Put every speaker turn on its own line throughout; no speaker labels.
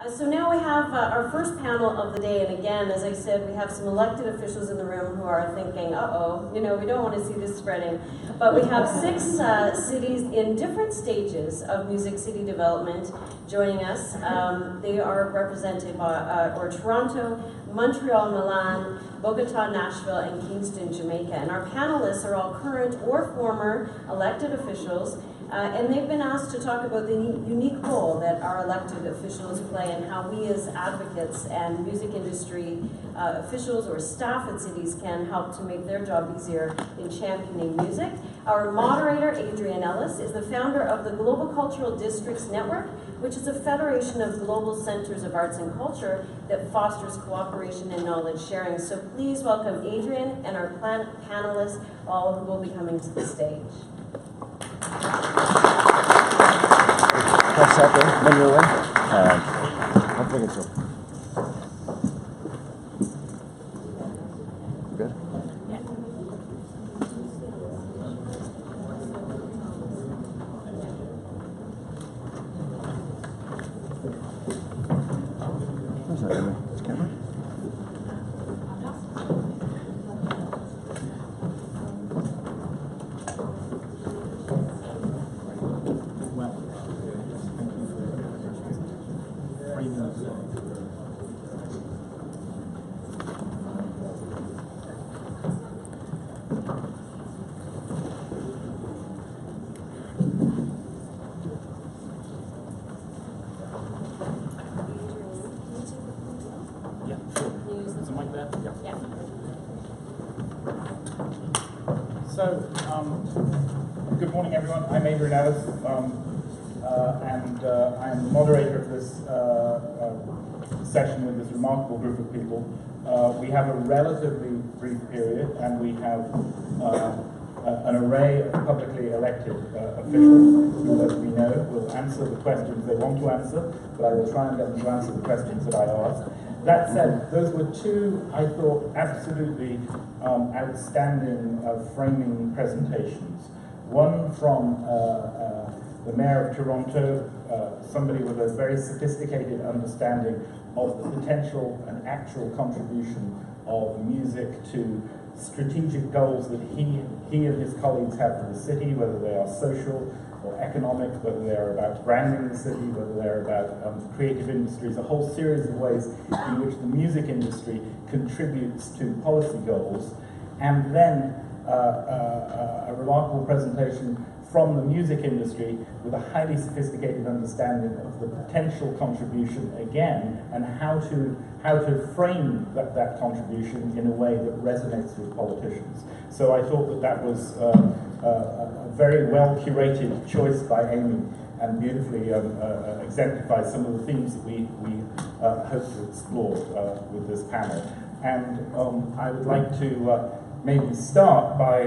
So now we have our first panel of the day, and again, as I said, we have some elected officials in the room who are thinking, uh-oh, we don't want to see this spreading. But we have 6 cities in different stages of music city development joining us. They are represented by Toronto, Montreal, Milan, Bogota, Nashville, and Kingston, Jamaica. And our panelists are all current or former elected officials, and they've been asked to talk about the unique role that our elected officials play and how we as advocates and music industry officials or staff at cities can help to make their job easier in championing music. Our moderator, Adrian Ellis, is the founder of the Global Cultural Districts Network, which is a federation of global centers of arts and culture that fosters cooperation and knowledge sharing. So please welcome Adrian and our panelists, all who will be coming to the stage.
Press that there when you're in. I think it's open. Good?
Yeah.
Where's that anyway? This camera?
Good morning, everyone. I'm Adrian Ellis, and I'm the moderator of this session with this remarkable group of people. We have a relatively brief period, and we have an array of publicly elected officials who, as we know, will answer the questions they want to answer, but I will try and get them to answer the questions that I ask. That said, those were 2, I thought, absolutely outstanding framing presentations. One from the Mayor of Toronto, somebody with a very sophisticated understanding of the potential and actual contribution of music to strategic goals that he and his colleagues have for the city, whether they are social or economic, whether they're about branding the city, whether they're about creative industries, a whole series of ways in which the music industry contributes to policy goals. And then a remarkable presentation from the music industry with a highly sophisticated understanding of the potential contribution again, and how to frame that contribution in a way that resonates with politicians. So I thought that was a very well curated choice by Amy, and beautifully exemplifies some of the themes that we hope to explore with this panel. And I would like to maybe start by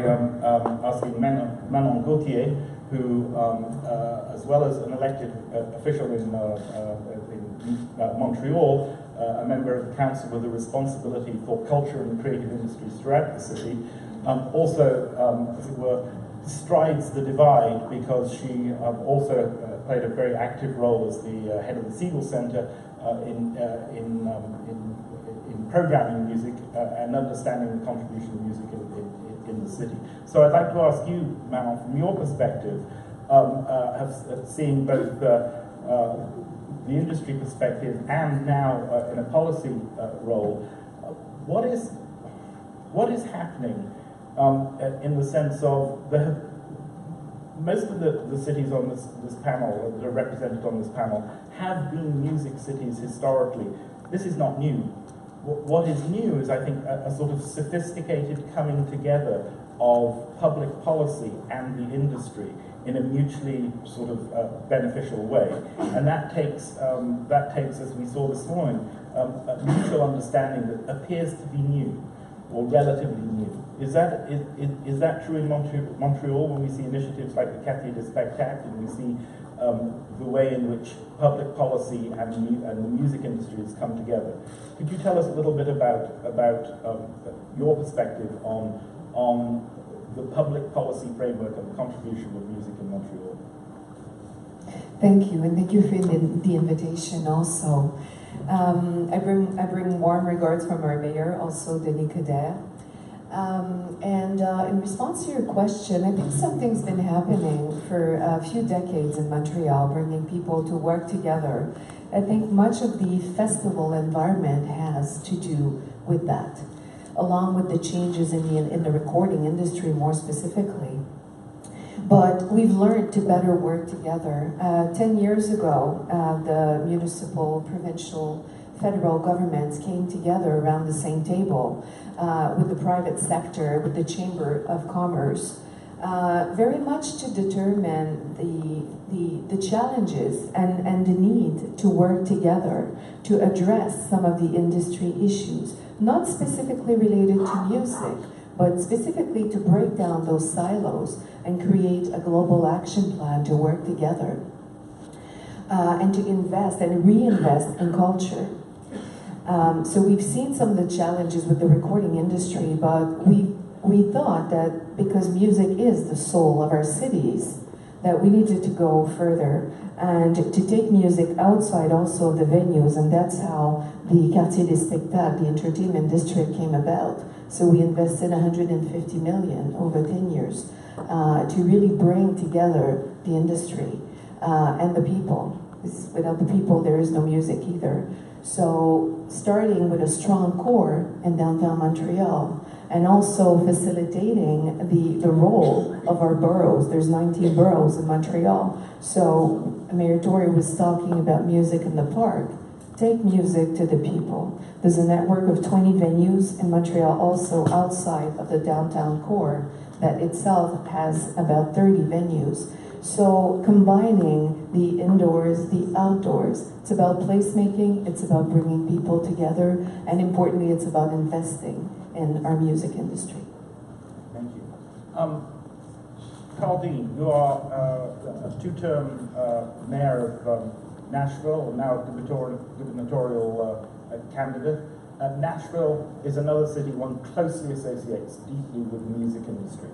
asking Manon Gauthier, who, as well as an elected official in Montreal, a member of the council with a responsibility for culture and creative industries throughout the city, also, as it were, strides the divide, because she also played a very active role as the head of the Siegel Center in programming music and understanding the contribution of music in the city. So I'd like to ask you, Manon, from your perspective, seeing both the industry perspective and now in a policy role, what is happening in the sense of most of the cities on this panel, that are represented on this panel, have been music cities historically. This is not new. What is new is, I think, a sort of sophisticated coming together of public policy and the industry in a mutually sort of beneficial way. And that takes, as we saw this morning, a mutual understanding that appears to be new, or relatively new. Is that true in Montreal, when we see initiatives like the Quartier des Spectacles, and we see the way in which public policy and the music industries come together? Could you tell us a little bit about your perspective on the public policy framework and the contribution of music in Montreal?
Thank you, and thank you for the invitation also. I bring warm regards from our mayor, also Denis Coderre. In response to your question, I think something's been happening for a few decades in Montreal, bringing people to work together. I think much of the festival environment has to do with that, along with the changes in the recording industry more specifically. But we've learned to better work together. 10 years ago, the municipal, provincial, federal governments came together around the same table with the private sector, with the Chamber of Commerce, very much to determine the challenges and the need to work together to address some of the industry issues, not specifically related to music, but specifically to break down those silos and create a global action plan to work together and to invest and reinvest in culture. So we've seen some of the challenges with the recording industry, but we thought that because music is the soul of our cities, that we needed to go further and to take music outside also of the venues, and that's how the Quartier des Spectacles, the entertainment district, came about. So we invested 150 million over 10 years to really bring together the industry and the people. Because without the people, there is no music either. So starting with a strong core in downtown Montreal, and also facilitating the role of our boroughs. There's 19 boroughs in Montreal. So Mayor Tory was talking about music in the park. Take music to the people. There's a network of 20 venues in Montreal, also outside of the downtown core, that itself has about 30 venues. So combining the indoors, the outdoors, it's about placemaking, it's about bringing people together, and importantly, it's about investing in our music industry.
Thank you. Karl, you are a two-term mayor of Nashville, now gubernatorial candidate. Nashville is another city one closely associates deeply with the music industry.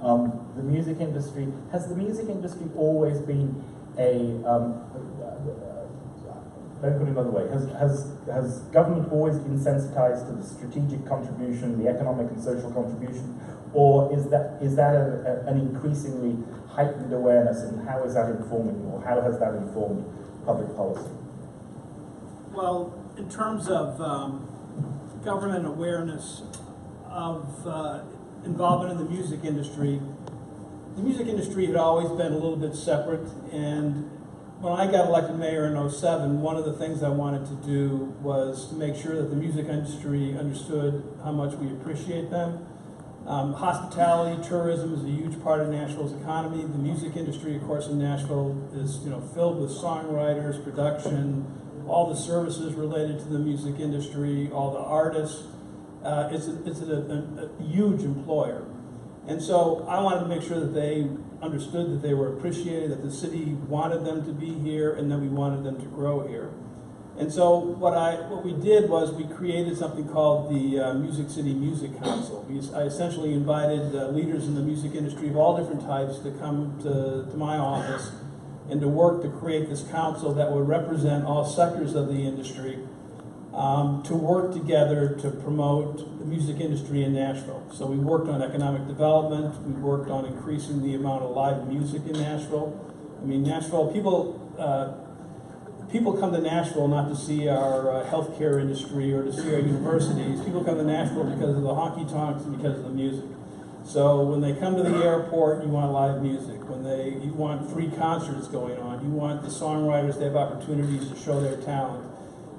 The music industry, has the music industry always been don't put it another way, has government always been sensitized to the strategic contribution, the economic and social contribution, or is that an increasingly heightened awareness, and how is that informing, or how has that informed public policy?
Well, in terms of government awareness of involvement in the music industry had always been a little bit separate, and when I got elected mayor in 2007, one of the things I wanted to do was to make sure that the music industry understood how much we appreciate them. Hospitality, tourism is a huge part of Nashville's economy. The music industry, of course, in Nashville is filled with songwriters, production, all the services related to the music industry, all the artists. It's a huge employer. And so I wanted to make sure that they understood that they were appreciated, that the city wanted them to be here, and that we wanted them to grow here. And so what we did was we created something called the Music City Music Council. I essentially invited leaders in the music industry of all different types to come to my office and to work to create this council that would represent all sectors of the industry, to work together to promote the music industry in Nashville. So we worked on economic development, we worked on increasing the amount of live music in Nashville. I mean, Nashville, people come to Nashville not to see our healthcare industry or to see our universities. People come to Nashville because of the honky tonks and because of the music. So when they come to the airport, you want live music. You want free concerts going on. You want the songwriters to have opportunities to show their talent.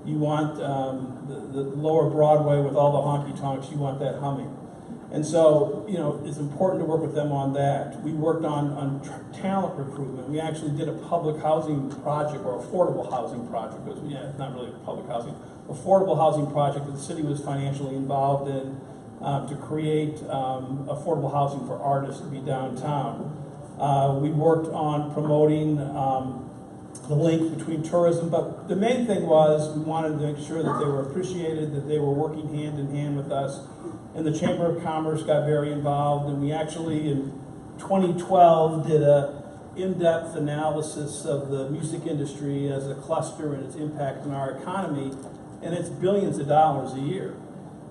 You want the lower Broadway with all the honky tonks. You want that humming. And so, it's important to work with them on that. We worked on talent recruitment. We actually did a public housing project, or affordable housing project. It was, not really public housing. Affordable housing project that the city was financially involved in to create affordable housing for artists to be downtown. We worked on promoting the link between tourism, but the main thing was we wanted to make sure that they were appreciated, that they were working hand in hand with us. And the Chamber of Commerce got very involved, and we actually in 2012 did a in-depth analysis of the music industry as a cluster and its impact on our economy, and it's billions of dollars a year.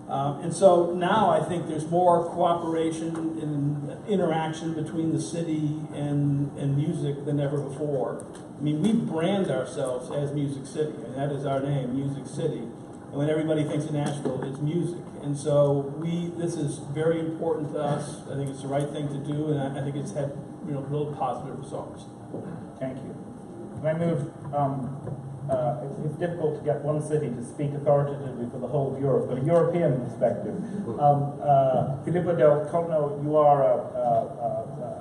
And so now I think there's more cooperation and interaction between the city and music than ever before. I mean, we brand ourselves as Music City, and that is our name, Music City. And when everybody thinks of Nashville, it's music. And so this is very important to us. I think it's the right thing to do, and I think it's had real positive results.
Thank you. Can I move? It's difficult to get one city to speak authoritatively for the whole of Europe, but a European perspective. Filippo del Corno, you are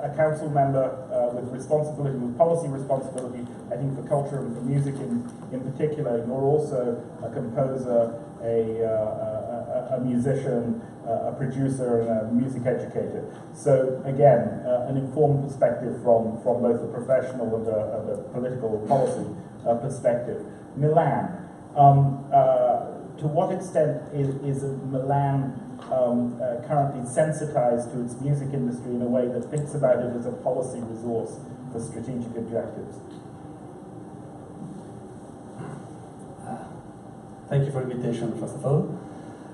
a council member with responsibility, with policy responsibility, I think, for culture and for music in particular. You're also a composer, a musician, a producer, and a music educator. So again, an informed perspective from both the professional and the political policy perspective. Milan. To what extent is Milan currently sensitized to its music industry in a way that thinks about it as a policy resource for strategic objectives?
Thank you for the invitation, first of all.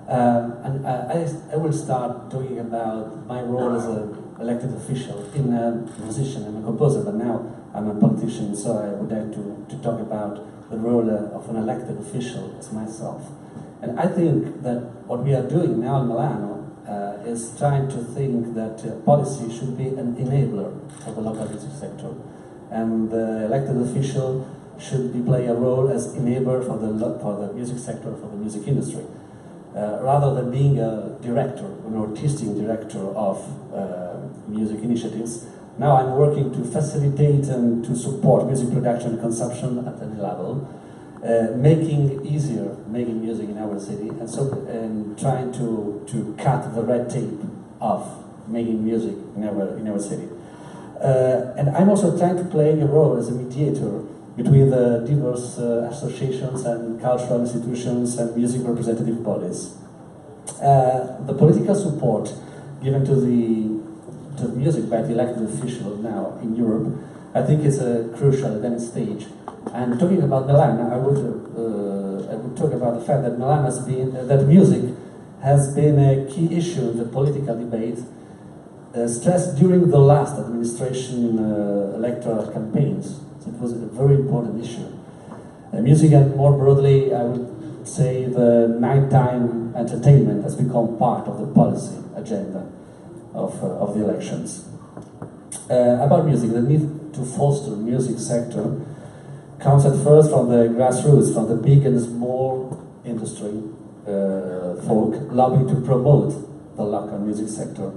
And I will start talking about my role as an elected official. I'm a musician, I'm a composer, but now I'm a politician, so I would like to talk about the role of an elected official as myself. And I think that what we are doing now in Milano is trying to think that policy should be an enabler for the local music sector. And the elected official should play a role as enabler for the music sector, for the music industry. Rather than being a director, an artistic director of music initiatives, now I'm working to facilitate and to support music production and consumption at any level, making easier making music in our city, and trying to cut the red tape of making music in our city. And I'm also trying to play a role as a mediator between the diverse associations and cultural institutions and music representative bodies. The political support given to the music by the elected official now in Europe, I think is crucial at any stage. And talking about Milan, I would talk about the fact that Milan that music has been a key issue in the political debate, stressed during the last administration electoral campaigns. So it was a very important issue. Music, and more broadly, I would say the nighttime entertainment has become part of the policy agenda of the elections. About music, the need to foster music sector comes at first from the grassroots, from the big and small industry folk lobbying to promote the local music sector.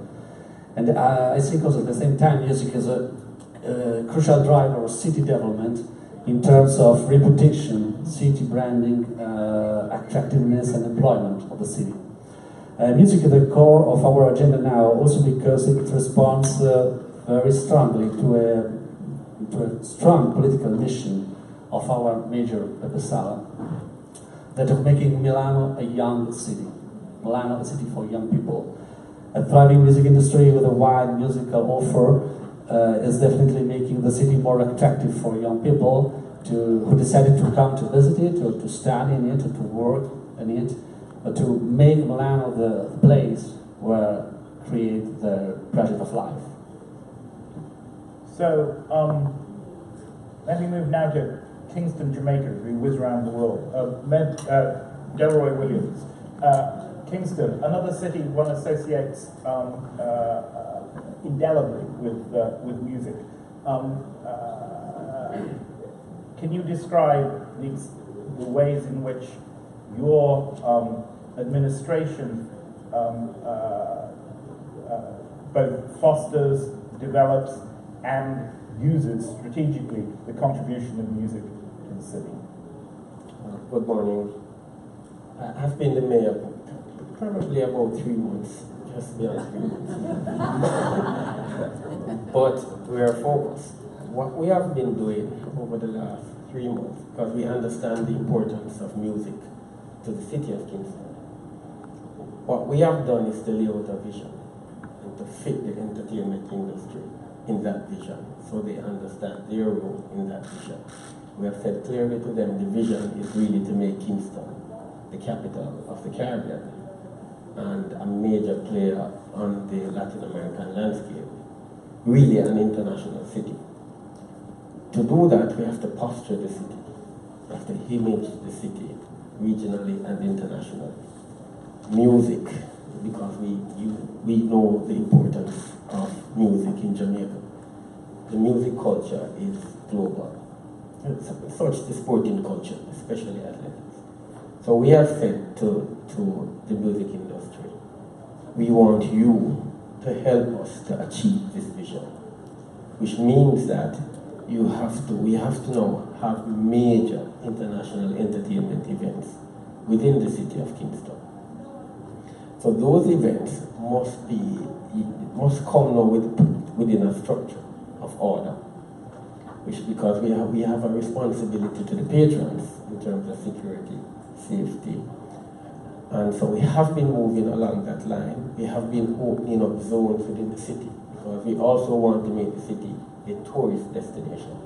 And I think also at the same time music is a crucial driver of city development in terms of reputation, city branding, attractiveness and employment of the city. Music is the core of our agenda now, also because it responds very strongly to a strong political mission of our major Sala, that of making Milano a young city. Milano a city for young people. A thriving music industry with a wide musical offer is definitely making the city more attractive for young people who decided to come to visit it, or to study in it, or to work in it, but to make Milano the place where create the project of life. So,
let me move now to Kingston, Jamaica, as we whiz around the world. Delroy Williams. Kingston, another city one associates indelibly with music. Can you describe the ways in which your administration both fosters, develops, and uses strategically the contribution of music to the city?
Good morning. I've been the mayor probably about 3 months, just to be honest with you. But we are focused. What we have been doing over the last 3 months, because we understand the importance of music to the city of Kingston, what we have done is to lay out a vision and to fit the entertainment industry in that vision, so they understand their role in that vision. We have said clearly to them the vision is really to make Kingston the capital of the Caribbean and a major player on the Latin American landscape, really an international city. To do that, we have to posture the city, we have to image the city regionally and internationally. Music, because we know the importance of music in Jamaica. The music culture is global. Such the sporting culture, especially athletics. So we have said to the music industry, we want you to help us to achieve this vision, which means that we have to now have major international entertainment events within the city of Kingston. So those events must come now within a structure of order, because we have a responsibility to the patrons in terms of security, safety. And so we have been moving along that line. We have been opening up zones within the city, because we also want to make the city a tourist destination.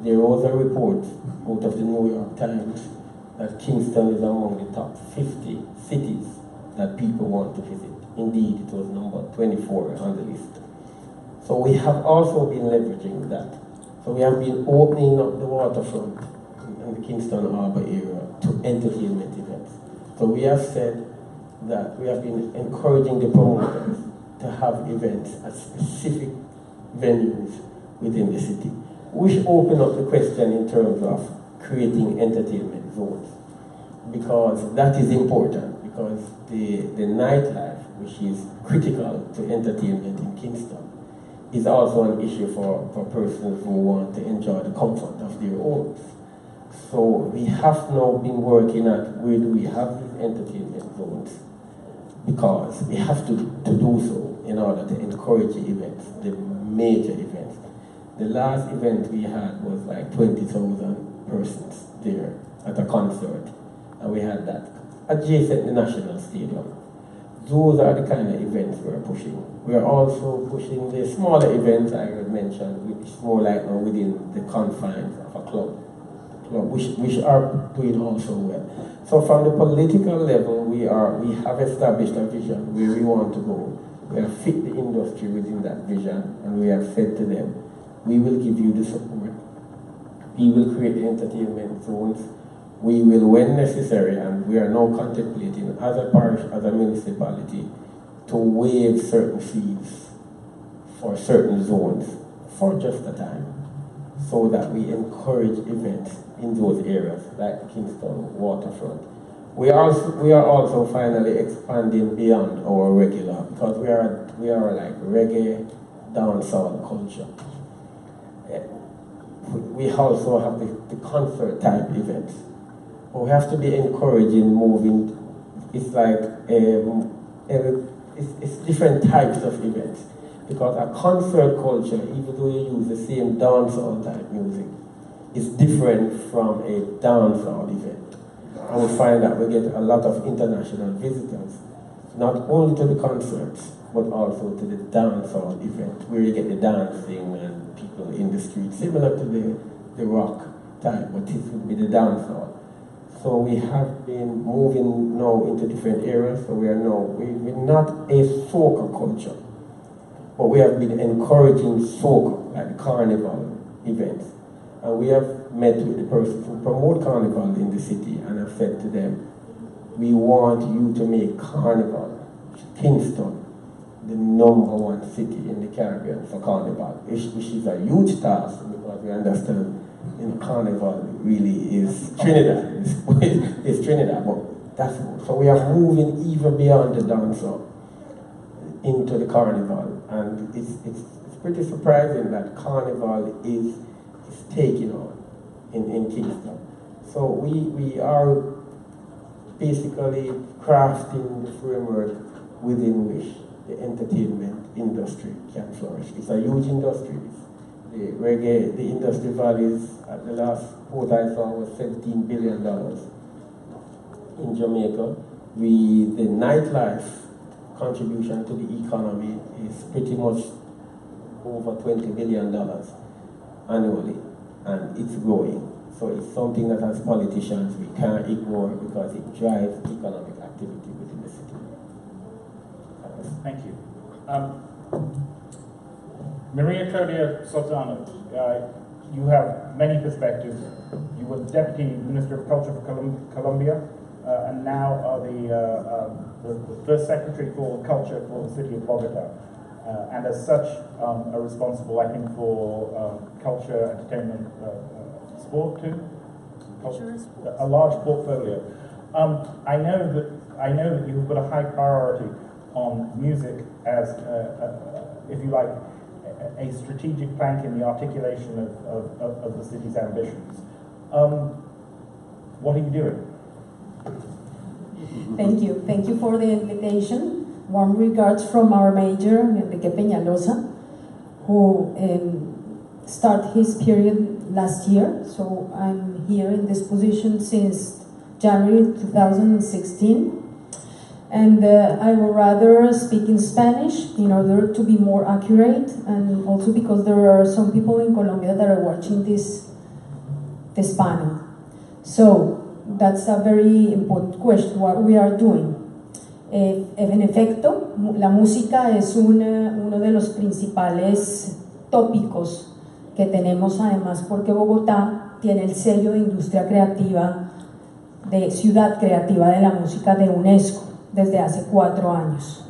There was a report out of the New York Times that Kingston is among the top 50 cities that people want to visit. Indeed, it was number 24 on the list. So we have also been leveraging that. So we have been opening up the waterfront in the Kingston Harbour area to entertainment events. So we have said that we have been encouraging the promoters to have events at specific venues within the city, which open up the question in terms of creating entertainment zones, because that is important, because the nightlife, which is critical to entertainment in Kingston, is also an issue for persons who want to enjoy the comfort of their homes. So we have now been working at where do we have these entertainment zones, because we have to do so in order to encourage the events, the major events. The last event we had was like 20,000 persons there at a concert, and we had that adjacent to the National Stadium. Those are the kind of events we're pushing. We are also pushing the smaller events I mentioned, which is more like within the confines of a club, which are doing also well. So from the political level, we have established a vision where we want to go. We have fit the industry within that vision, and we have said to them, we will give you the support. We will create the entertainment zones. We will, when necessary, and we are now contemplating as a parish, as a municipality, to waive certain fees for certain zones for just a time, so that we encourage events in those areas, like Kingston waterfront. We are also finally expanding beyond our regular, because we are like reggae dancehall culture. We also have the concert type events. But we have to be encouraging moving. It's like it's different types of events, because a concert culture, even though you use the same dancehall type music, is different from a dancehall event. And we find that we get a lot of international visitors, not only to the concerts, but also to the dancehall event, where you get the dancing and people in the street, similar to the rock type, but it would be the dancehall. So we have been moving now into different areas. So we're not a soca culture, but we have been encouraging soca, like carnival events. And we have met with the persons who promote carnival in the city, and have said to them, we want you to make carnival, Kingston, the #1 city in the Caribbean for carnival, which is a huge task, because we understand carnival really is Trinidad. It's Trinidad, but that's so we are moving even beyond the dancehall into the carnival, and it's pretty surprising that carnival is taking on in Kingston. So we are basically crafting the framework within which the entertainment industry can flourish. It's a huge industry. The reggae, the industry values at the last quote I saw was $17 billion in Jamaica. The nightlife contribution to the economy is pretty much over $20 billion annually, and it's growing. So it's something that as politicians we can't ignore because it drives economic activity within the city.
Thank you. Maria Claudia Sorzano, you have many perspectives. You were Deputy Minister of Culture for Colombia, and now are the First Secretary for Culture for the city of Bogota. And as such, are responsible, I think, for culture, entertainment, sport too.
Culture and sports.
A large portfolio. I know that you've got a high priority on music as, if you like, a strategic plank in the articulation of the city's ambitions. What are you doing?
Thank you. Thank you for the invitation. Warm regards from our mayor, Enrique Peñalosa, who started his period last year. So I'm here in this position since January 2016. And I would rather speak in Spanish in order to be more accurate, and also because there are some people in Colombia that are watching this panel. So that's a very important question, what we are doing. En efecto, la música es uno de los principales tópicos que tenemos, además porque Bogotá tiene el sello de industria creativa, de ciudad creativa de la música de UNESCO desde hace 4 años.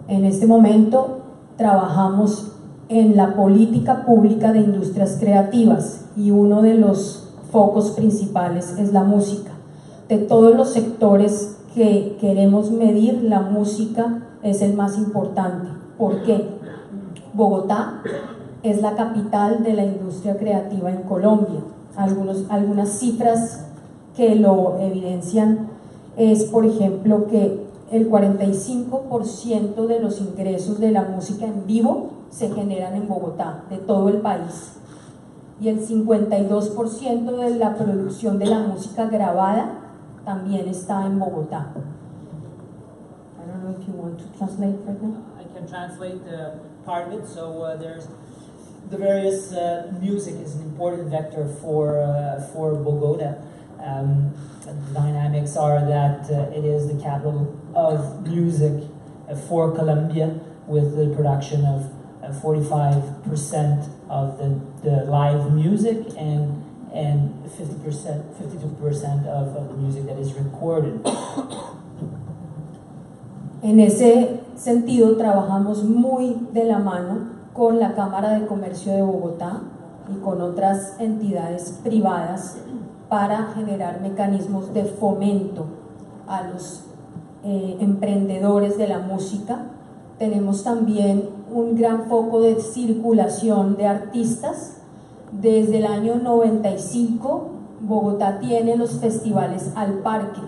En este momento trabajamos en la política pública de industrias creativas y uno de los focos principales es la música. De todos los sectores que queremos medir, la música es el más importante. ¿Por qué? Bogotá es la capital de la industria creativa en Colombia. Algunas cifras que lo evidencian es, por ejemplo, que el 45% de los ingresos de la música en vivo se generan en Bogotá, de todo el país. Y el 52% de la producción de la música grabada también está en Bogotá. I don't know if you want to translate right now.
I can translate part of it. So there's the various music is an important vector for Bogota. The dynamics are that it is the capital of music for Colombia, with the production of 45% of the live music and 52% of the music that is recorded.
En ese sentido, trabajamos muy de la mano con la Cámara de Comercio de Bogotá y con otras entidades privadas para generar mecanismos de fomento a los emprendedores de la música. Tenemos también un gran foco de circulación de artistas. Desde el año 95, Bogotá tiene los festivales al parque.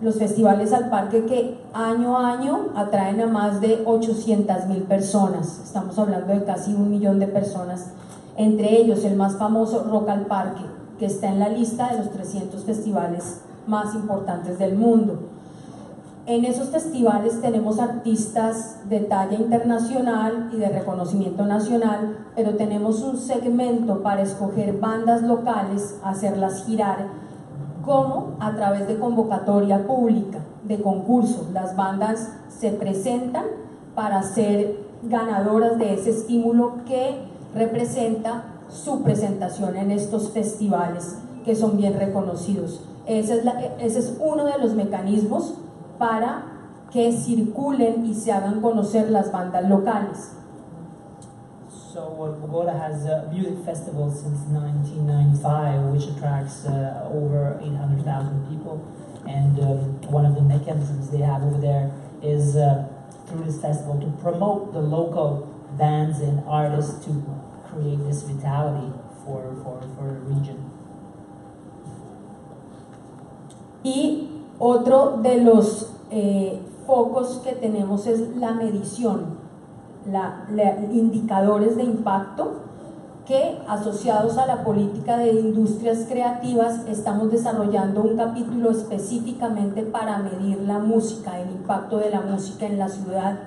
Los festivales al parque que año a año atraen a más de 800,000 personas. Estamos hablando de casi 1 millón de personas. Entre ellos, el más famoso, Rock al Parque, que está en la lista de los 300 festivales más importantes del mundo. En esos festivales tenemos artistas de talla internacional y de reconocimiento nacional, pero tenemos un segmento para escoger bandas locales, hacerlas girar, como a través de convocatoria pública, de concursos. Las bandas se presentan para ser ganadoras de ese estímulo que representa su presentación en estos festivales que son bien reconocidos. Ese es uno de los mecanismos para que circulen y se hagan conocer las bandas locales.
So Bogota has a music festival since 1995, which attracts over 800,000 people. And one of the mechanisms they have over there is through this festival to promote the local bands and artists to create this vitality for the region.
Y otro de los focos que tenemos es la medición, indicadores de impacto que, asociados a la política de industrias creativas, estamos desarrollando un capítulo específicamente para medir la música, el impacto de la música en la ciudad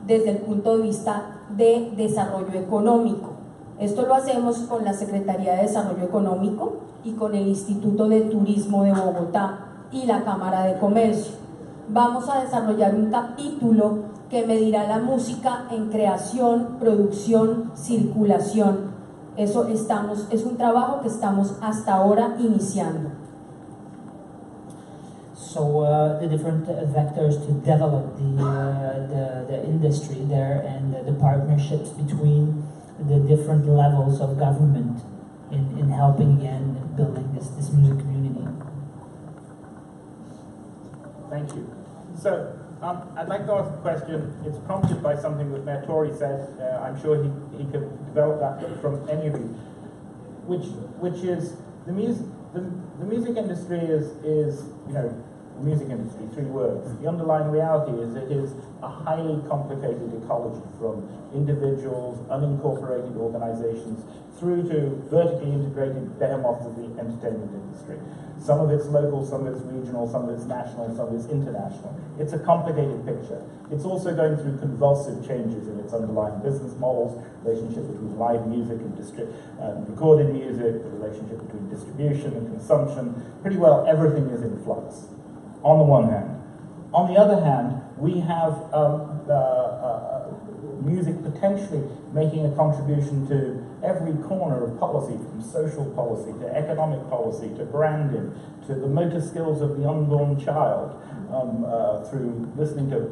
desde el punto de vista de desarrollo económico. Esto lo hacemos con la Secretaría de Desarrollo Económico y con el Instituto de Turismo de Bogotá y la Cámara de Comercio. Vamos a desarrollar un capítulo que medirá la música en creación, producción, circulación. Es un trabajo que estamos hasta ahora iniciando.
So the different vectors to develop the industry there, and the partnerships between the different levels of government in helping again building this music community.
Thank you. So, I'd like to ask a question. It's prompted by something that Mayor Tory said. I'm sure he could develop that from any of you, which is the music industry is the music industry, 3 words. The underlying reality is it is a highly complicated ecology, from individuals, unincorporated organizations, through to vertically integrated behemoths of the entertainment industry. Some of it's local, some of it's regional, some of it's national, some of it's international. It's a complicated picture. It's also going through convulsive changes in its underlying business models, relationship between live music and recorded music, the relationship between distribution and consumption. Pretty well everything is in flux, on the one hand. On the other hand, we have music potentially making a contribution to every corner of policy, from social policy to economic policy to branding to the motor skills of the unborn child, through listening to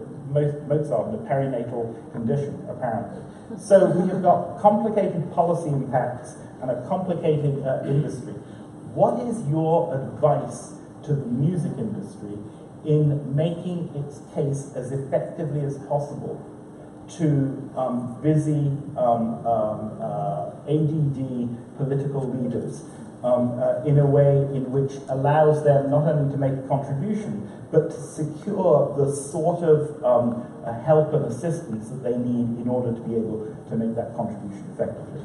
Mozart in a perinatal condition, apparently. So we have got complicated policy impacts and a complicated industry. What is your advice to the music industry in making its case as effectively as possible to busy ADD political leaders in a way in which allows them not only to make a contribution, but to secure the sort of help and assistance that they need in order to be able to make that contribution effectively?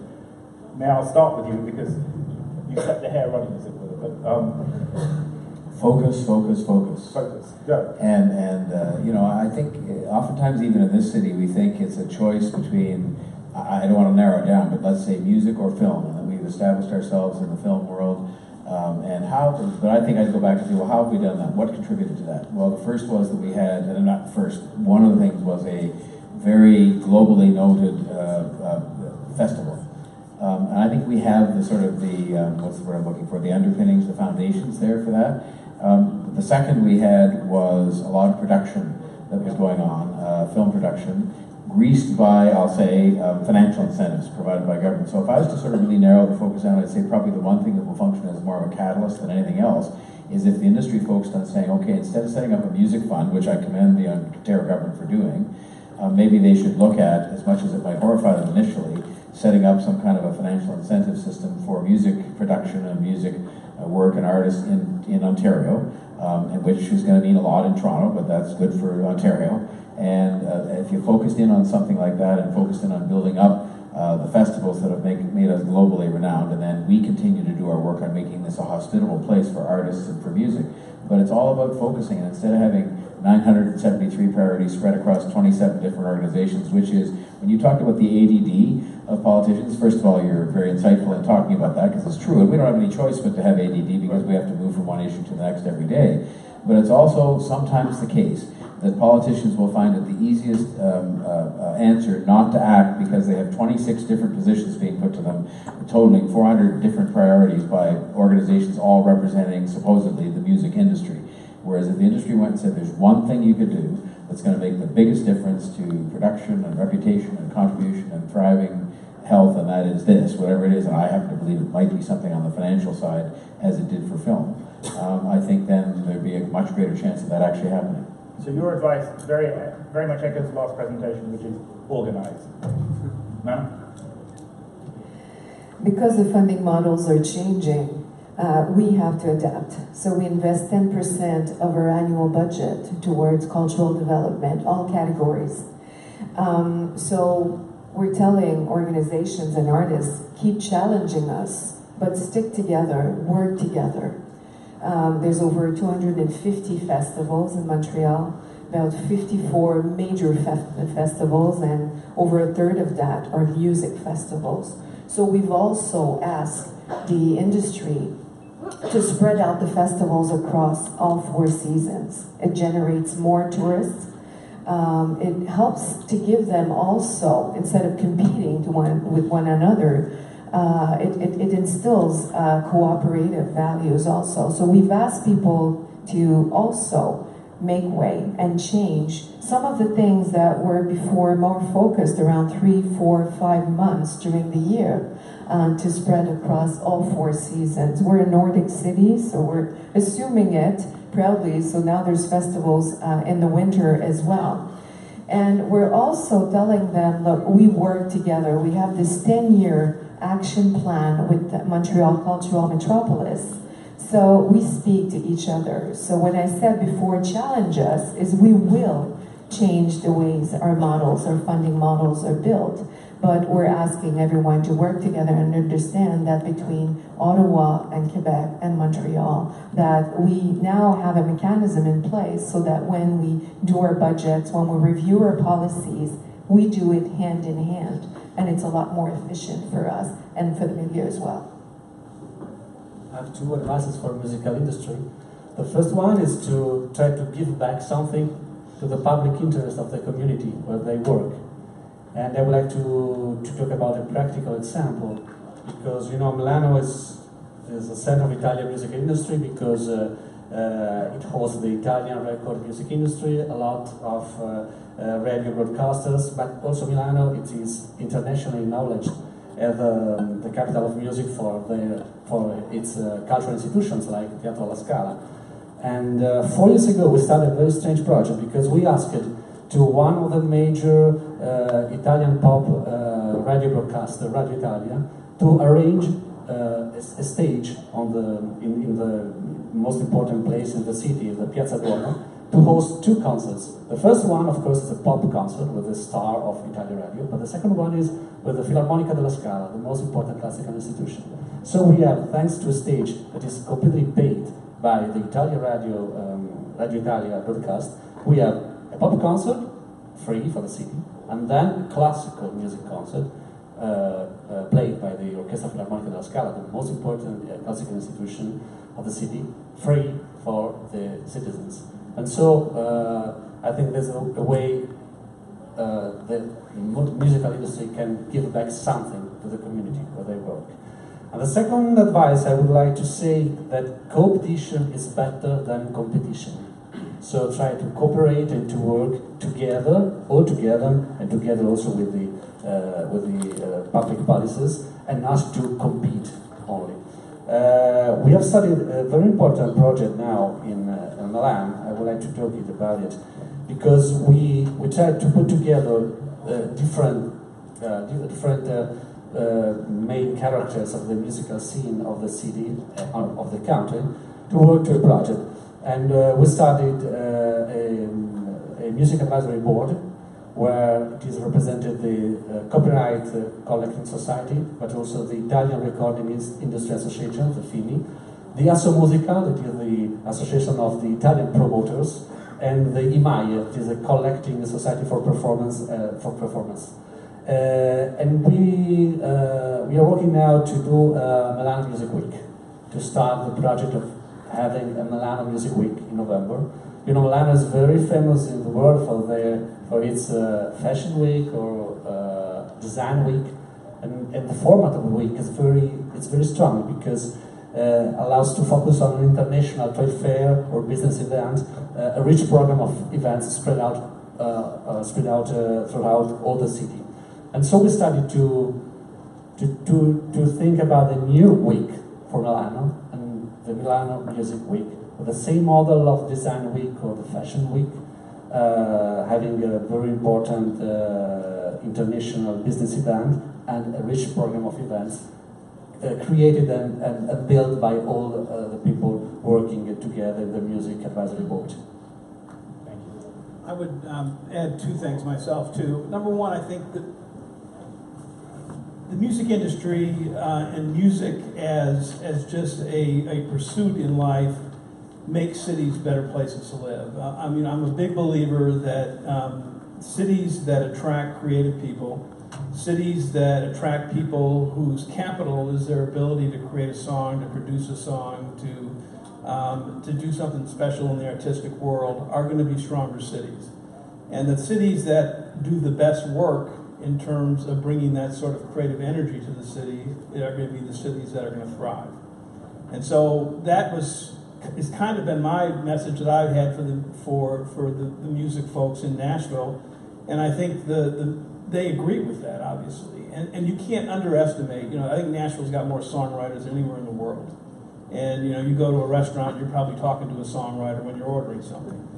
May I'll start with you, because you set the hair running, as it were, but
Focus, focus, focus.
focus, go.
And I think oftentimes even in this city we think it's a choice between, I don't want to narrow it down, but let's say music or film, and then we've established ourselves in the film world. But I think I'd go back to say, well, how have we done that? What contributed to that? Well, the first was that we had, and not first, one of the things was a very globally noted festival. And I think we have the sort of what's the word I'm looking for, the underpinnings, the foundations there for that. The second we had was a lot of production that was going on, film production, greased by, I'll say, financial incentives provided by government. So if I was to sort of really narrow the focus down, I'd say probably the one thing that will function as more of a catalyst than anything else is if the industry focused on saying, okay, instead of setting up a music fund, which I commend the Ontario government for doing, maybe they should look at, as much as it might horrify them initially, setting up some kind of a financial incentive system for music production and music work and artists in Ontario, and which is going to mean a lot in Toronto, but that's good for Ontario. And if you focused in on something like that and focused in on building up the festivals that have made us globally renowned, and then we continue to do our work on making this a hospitable place for artists and for music. But it's all about focusing, and instead of having 973 priorities spread across 27 different organizations, which is, when you talked about the ADD of politicians, first of all, you're very insightful in talking about that, because it's true, and we don't have any choice but to have ADD because we have to move from one issue to the next every day. But it's also sometimes the case that politicians will find it the easiest answer not to act because they have 26 different positions being put to them, totaling 400 different priorities by organizations all representing supposedly the music industry. Whereas if the industry went and said there's one thing you could do that's going to make the biggest difference to production and reputation and contribution and thriving health, and that is this, whatever it is, and I happen to believe it might be something on the financial side as it did for film, I think then there'd be a much greater chance of that actually happening.
So your advice very, very much echoes the last presentation, which is organize. No?
Because the funding models are changing, we have to adapt. So we invest 10% of our annual budget towards cultural development, all categories. So we're telling organizations and artists, keep challenging us, but stick together, work together. There's over 250 festivals in Montreal. about 54 major festivals, and over a third of that are music festivals. So we've also asked the industry to spread out the festivals across all 4 seasons. It generates more tourists. It helps to give them also, instead of competing with one another, it instills cooperative values also. So we've asked people to also make way and change some of the things that were before more focused around 3, 4, 5 months during the year, to spread across all 4 seasons. We're a Nordic city, so we're assuming it proudly, so now there's festivals in the winter as well. And we're also telling them, look, we work together. We have this 10-year action plan with the Montreal Cultural Metropolis. So we speak to each other. So when I said before, challenge us, is we will change the ways our models, our funding models are built. But we're asking everyone to work together and understand that between Ottawa and Quebec and Montreal, that we now have a mechanism in place so that when we do our budgets, when we review our policies, we do it hand in hand. And it's a lot more efficient for us and for the media as well.
I have 2 advices for the musical industry. The first one is to try to give back something to the public interest of the community where they work. And I would like to talk about a practical example, because Milano is a center of Italian music industry because it hosts the Italian record music industry, a lot of radio broadcasters, but also Milano, it is internationally acknowledged as the capital of music for its cultural institutions like Teatro alla Scala. And 4 years ago we started a very strange project because we asked to one of the major Italian pop radio broadcaster, Radio Italia, to arrange a stage in the most important place in the city, the Piazza Duomo, to host 2 concerts. The first one, of course, is a pop concert with the star of Italian radio, but the second one is with the Filarmonica della Scala, the most important classical institution. So we have, thanks to a stage that is completely paid by the Italian Radio Italia broadcast, we have a pop concert, free for the city, and then a classical music concert played by the Orchestra Filarmonica della Scala, the most important classical institution of the city, free for the citizens. And so I think there's a way the musical industry can give back something to the community where they work. And the second advice I would like to say that competition is better than competition. So try to cooperate and to work together, all together, and together also with the public policies, and not to compete only. We have started a very important project now in Milan. I would like to talk about it because we tried to put together different main characters of the musical scene of the city, of the country, to work to a project. And we started a music advisory board where it is represented the Copyright Collecting Society, but also the Italian Recording Industry Association, the FIMI, the Asso Musica, that is the Association of the Italian Promoters, and the IMAIE, that is the Collecting Society for Performance. And we are working now to do a Milan Music Week, to start the project of having a Milan Music Week in November. Milan is very famous in the world for its fashion week or design week, and the format of the week is very strong because allows to focus on an international trade fair or business event, a rich program of events spread out throughout all the city. And so we started to think about a new week for Milano, and the Milano Music Week, with the same model of Design Week or the Fashion Week, having a very important international business event and a rich program of events created and built by all the people working together in the Music Advisory Board.
Thank you.
I would add 2 things myself too. Number one, I think that the music industry and music as just a pursuit in life make cities better places to live. I mean, I'm a big believer that cities that attract creative people, cities that attract people whose capital is their ability to create a song, to produce a song, to do something special in the artistic world, are going to be stronger cities. And the cities that do the best work in terms of bringing that sort of creative energy to the city are going to be the cities that are going to thrive. And so it's kind of been my message that I've had for the music folks in Nashville, and I think they agree with that, obviously. And you can't underestimate, I think Nashville's got more songwriters than anywhere in the world. And you go to a restaurant, you're probably talking to a songwriter when you're ordering something.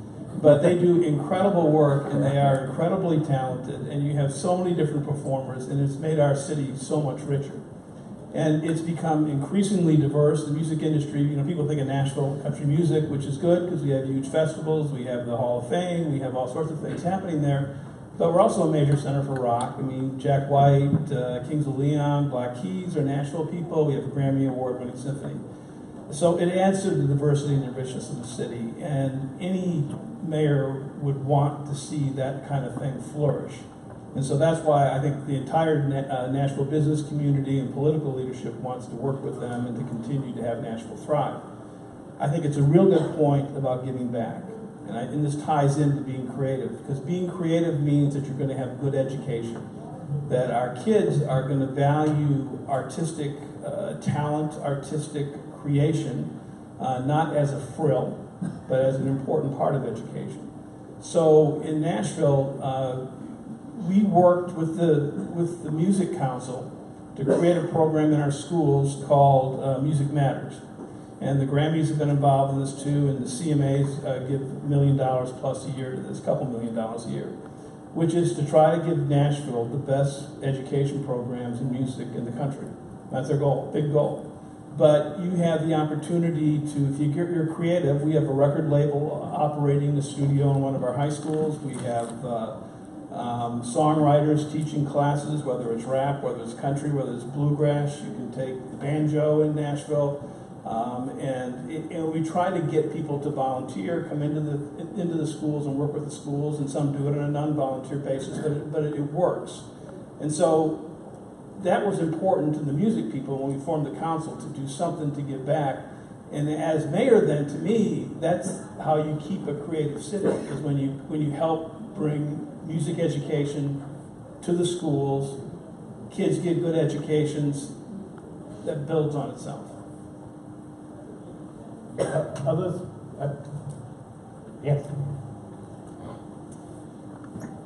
But they do incredible work, and they are incredibly talented, and you have so many different performers, and it's made our city so much richer. And it's become increasingly diverse. The music industry, people think of Nashville country music, which is good because we have huge festivals, we have the Hall of Fame, we have all sorts of things happening there. But we're also a major center for rock. I mean, Jack White, Kings of Leon, Black Keys are Nashville people. We have a Grammy Award-winning symphony. So it adds to the diversity and the richness of the city. And any mayor would want to see that kind of thing flourish. And so that's why I think the entire Nashville business community and political leadership wants to work with them and to continue to have Nashville thrive. I think it's a real good point about giving back. And this ties into being creative, because being creative means that you're going to have good education, that our kids are going to value artistic talent, artistic creation, not as a frill, but as an important part of education. So in Nashville, we worked with the Music Council to create a program in our schools called Music Matters. And the Grammys have been involved in this too, and the CMAs give $1 million plus a year to this, $2 million a year, which is to try to give Nashville the best education programs in music in the country. That's their goal, big goal. But you have the opportunity to, if you're creative, we have a record label operating the studio in one of our high schools. We have songwriters teaching classes, whether it's rap, whether it's country, whether it's bluegrass. You can take the banjo in Nashville. And we try to get people to volunteer, come into the schools and work with the schools, and some do it on a non-volunteer basis, but it works. And so that was important to the music people when we formed the council, to do something to give back. And as mayor, then, to me, that's how you keep a creative city, is when you help bring music education to the schools, kids get good educations, that builds on itself.
Others? Yes.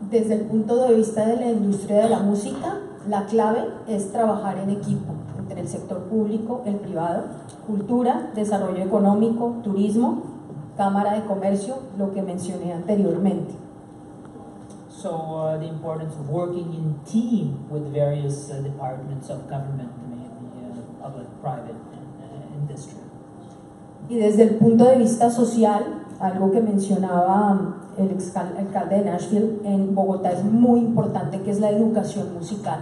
Desde el punto de vista de la industria de la música, la clave es trabajar en equipo entre el sector público, el privado, cultura, desarrollo económico, turismo, cámara de comercio, lo que mencioné anteriormente.
So the importance of working in team with various departments of government, mainly public, private, and industry.
Y desde el punto de vista social, algo que mencionaba el alcalde de Nashville, en Bogotá es muy importante, que es la educación musical.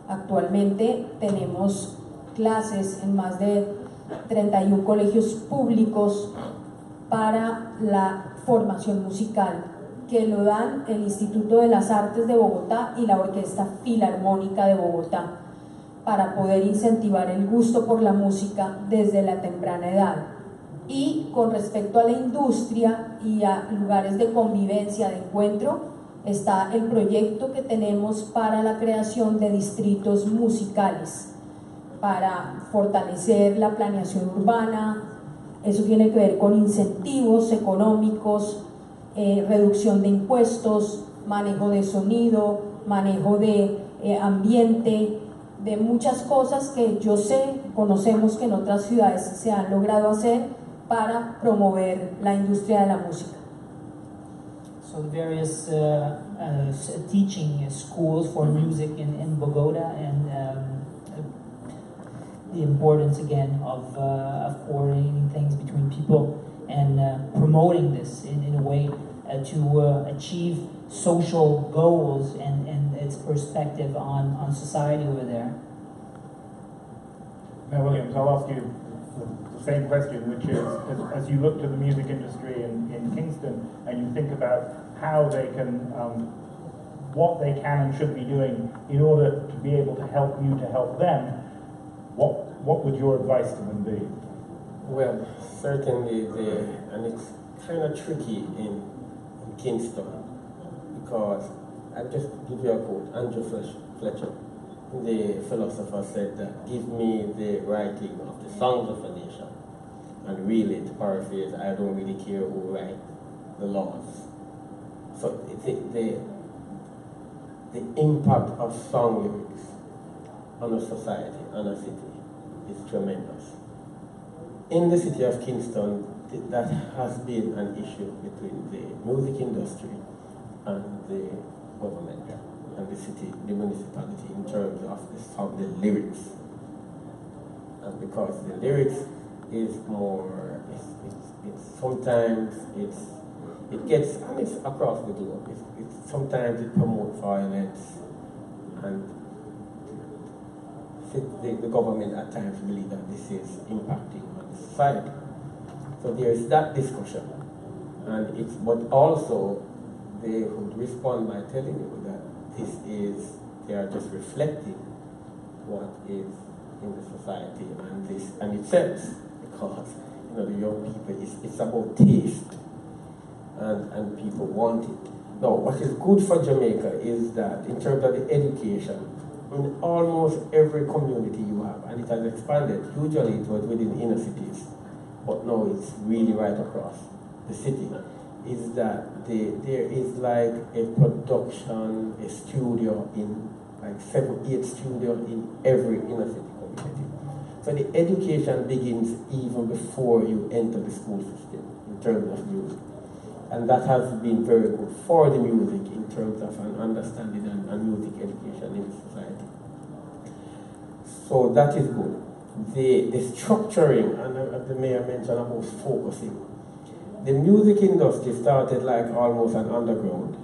Actualmente tenemos clases en más de 31 colegios públicos para la formación musical, que lo dan el Instituto de las Artes de Bogotá y la Orquesta Filarmónica de Bogotá, para poder incentivar el gusto por la música desde la temprana edad. Y con respecto a la industria y a lugares de convivencia, de encuentro, está el proyecto que tenemos para la creación de distritos musicales, para fortalecer la planeación urbana. Eso tiene que ver con incentivos económicos, reducción de impuestos, manejo de sonido, manejo de ambiente, de muchas cosas que yo sé, conocemos que en otras ciudades se han logrado hacer para promover la industria de la música.
So the various teaching schools for music in Bogota, and the importance again of coordinating things between people and promoting this in a way to achieve social goals and its perspective on society over there.
Now, Williams, I'll ask you the same question, which is, as you look to the music industry in Kingston and you think about how they can, what they can and should be doing in order to be able to help you to help them, what would your advice to them be?
Well, certainly, and it's kind of tricky in Kingston, because I'll just give you a quote. Andrew Fletcher, the philosopher, said that, give me the writing of the songs of a nation, and really, to paraphrase, I don't really care who write the laws. So the impact of song lyrics on a society, on a city, is tremendous. In the city of Kingston, that has been an issue between the music industry and the government and the city, the municipality, in terms of the lyrics. And because the lyrics is more, sometimes it gets, and it's across the globe, sometimes it promotes violence, and the government at times believe that this is impacting on society. So there is that discussion, and but also they would respond by telling you that they are just reflecting what is in the society, and it sells, because the young people, it's about taste, and people want it. Now, what is good for Jamaica is that in terms of the education, in almost every community you have, and it has expanded. Usually it was within inner cities, but now it's really right across the city, is that there is like a production, a studio in like 7-8 studios in every inner city community. So the education begins even before you enter the school system in terms of music. And that has been very good for the music in terms of an understanding and music education in the society. So that is good. The structuring, and as the mayor mentioned about focusing, the music industry started like almost an underground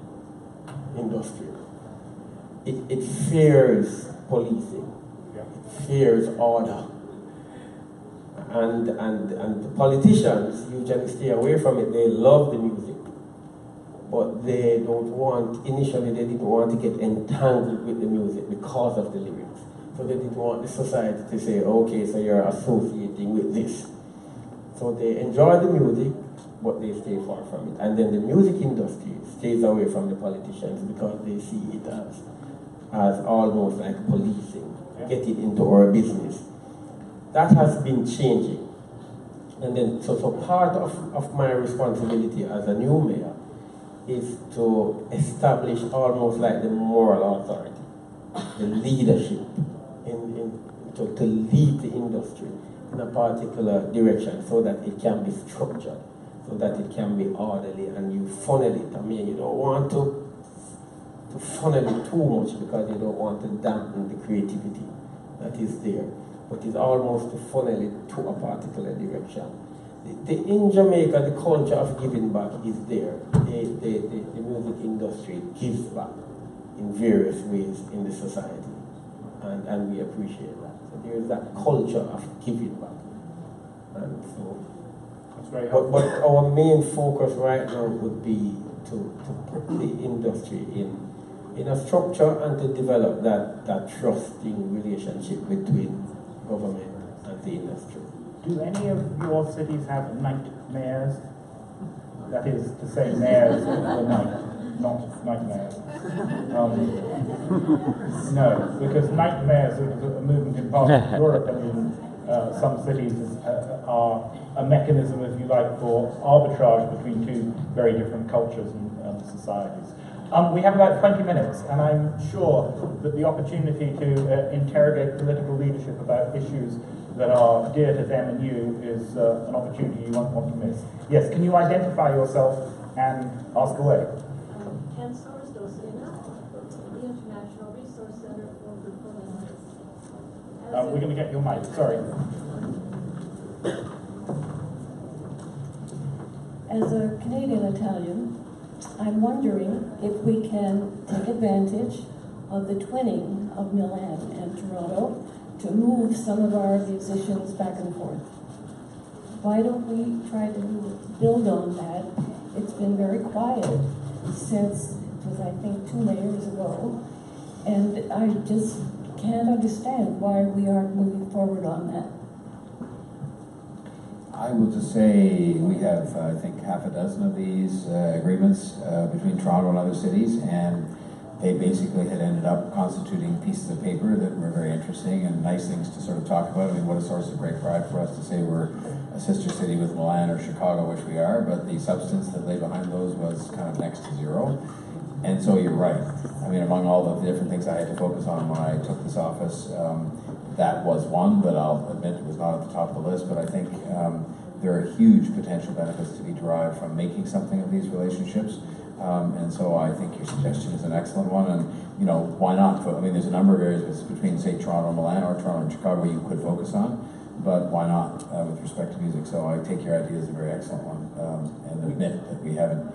industry. It fears policing, it fears order. And the politicians usually stay away from it. They love the music, but they don't want, initially they didn't want to get entangled with the music because of the lyrics. So they didn't want the society to say, okay, so you're associating with this. So they enjoy the music, but they stay far from it. And then the music industry stays away from the politicians because they see it as almost like policing, getting into our business. That has been changing. And then, so part of my responsibility as a new mayor is to establish almost like the moral authority, the leadership, to lead the industry in a particular direction so that it can be structured, so that it can be orderly, and you funnel it. I mean, you don't want to funnel it too much because you don't want to dampen the creativity that is there. But it's almost to funnel it to a particular direction. In Jamaica, the culture of giving back is there. The music industry gives back in various ways in the society, and we appreciate that. So there is that culture of giving back. And so,
that's very helpful.
But our main focus right now would be to put the industry in a structure and to develop that trusting relationship between government and the industry.
Do any of your cities have night mayors? That is to say, mayors of the night, not nightmares. No, because nightmares is a movement in parts of Europe. I mean, some cities are a mechanism, if you like, for arbitrage between two very different cultures and societies. We have about 20 minutes, and I'm sure that the opportunity to interrogate political leadership about issues that are dear to them and you is an opportunity you won't want to miss. Yes, can you identify yourself and ask away?
Ken Sorzano, the International Resource Center for the Panelists.
We're going to get your mic, sorry.
As a Canadian Italian, I'm wondering if we can take advantage of the twinning of Milan and Toronto to move some of our musicians back and forth. Why don't we try to build on that? It's been very quiet since it was, I think, 2 mayors ago. And I just can't understand why we aren't moving forward on that.
I will just say we have, I think, half a dozen of these agreements between Toronto and other cities, and they basically had ended up constituting pieces of paper that were very interesting and nice things to sort of talk about. I mean, what a source of great pride for us to say we're a sister city with Milan or Chicago, which we are, but the substance that lay behind those was kind of next to zero. And so you're right. I mean, among all the different things I had to focus on when I took this office, that was one, but I'll admit it was not at the top of the list, but I think there are huge potential benefits to be derived from making something of these relationships. And so I think your suggestion is an excellent one, and you know, why not? I mean, there's a number of areas between, say, Toronto and Milan or Toronto and Chicago you could focus on, but why not with respect to music? So I take your idea as a very excellent one, and admit that we haven't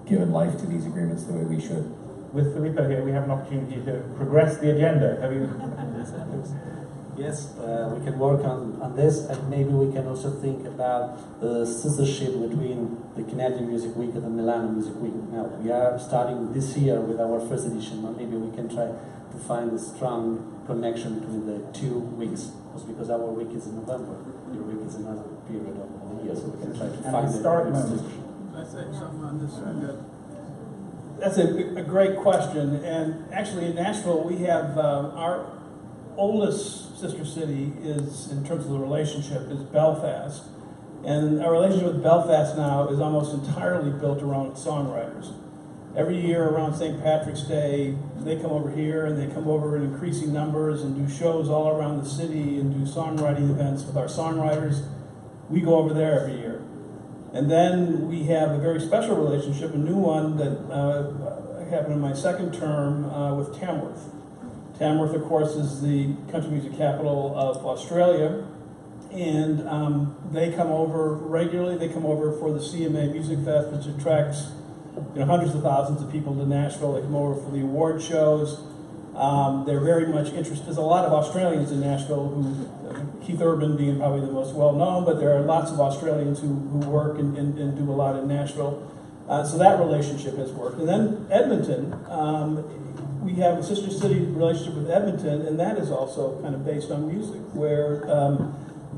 given life to these agreements the way we should.
With Filippo here, we have an opportunity to progress the agenda. Have you?
Yes, we can work on this, and maybe we can also think about the sistership between the Canadian Music Week and the Milan Music Week. Now, we are starting this year with our first edition, but maybe we can try to find a strong connection between the 2 weeks, also because our week is in November, your week is another period of the year, so we can try to find a sistership.
I say something on this one. That's a great question, and actually in Nashville we have our oldest sister city is, in terms of the relationship, is Belfast. And our relationship with Belfast now is almost entirely built around songwriters. Every year around St. Patrick's Day, they come over here and they come over in increasing numbers and do shows all around the city and do songwriting events with our songwriters. We go over there every year. And then we have a very special relationship, a new one that happened in my second term with Tamworth. Tamworth, of course, is the country music capital of Australia, and they come over regularly. They come over for the CMA Music Fest, which attracts hundreds of thousands of people to Nashville. They come over for the award shows. They're very much interested. There's a lot of Australians in Nashville who, Keith Urban being probably the most well-known, but there are lots of Australians who work and do a lot in Nashville. So that relationship has worked. And then Edmonton, we have a sister city relationship with Edmonton, and that is also kind of based on music, where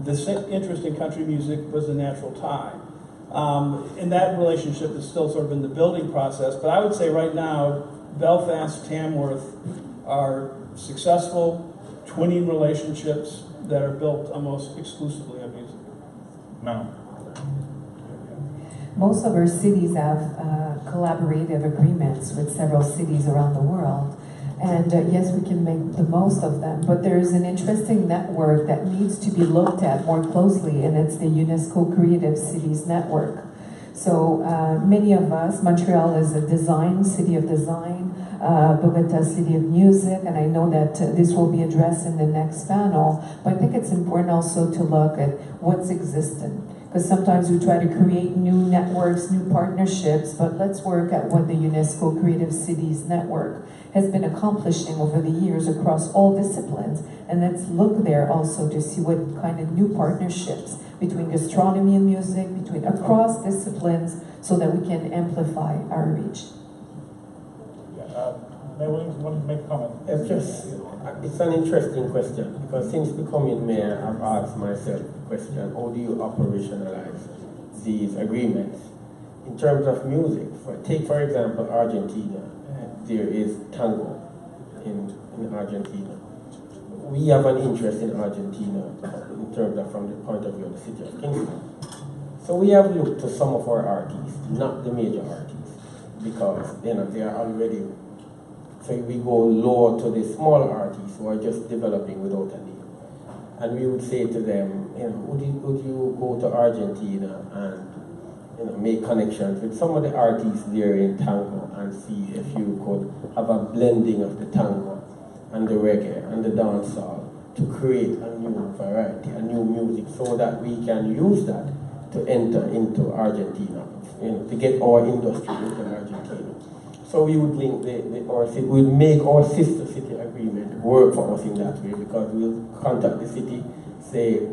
the interest in country music was a natural tie. And that relationship is still sort of in the building process, but I would say right now, Belfast, Tamworth are successful twinning relationships that are built almost exclusively on music.
Manon.
Most of our cities have collaborative agreements with several cities around the world. And yes, we can make the most of them, but there's an interesting network that needs to be looked at more closely, and it's the UNESCO Creative Cities Network. So many of us, Montreal is a design, city of design, Bogota, city of music, and I know that this will be addressed in the next panel, but I think it's important also to look at what's existing. Because sometimes we try to create new networks, new partnerships, but let's work at what the UNESCO Creative Cities Network has been accomplishing over the years across all disciplines. And let's look there also to see what kind of new partnerships between gastronomy and music, between across disciplines, so that we can amplify our reach.
Mayor Williams, you wanted to make a comment?
It's an interesting question, because since becoming mayor, I've asked myself the question, how do you operationalize these agreements? In terms of music, take for example Argentina. There is tango in Argentina. We have an interest in Argentina in terms of from the point of view of the city of Kingston. So we have looked to some of our artists, not the major artists, because they are already. So we go lower to the small artists who are just developing without a name. And we would say to them, would you go to Argentina and make connections with some of the artists there in tango and see if you could have a blending of the tango and the reggae and the dancehall to create a new variety, a new music, so that we can use that to enter into Argentina, to get our industry into Argentina. So we would link we'll make our sister city agreement work for us in that way, because we'll contact the city, say,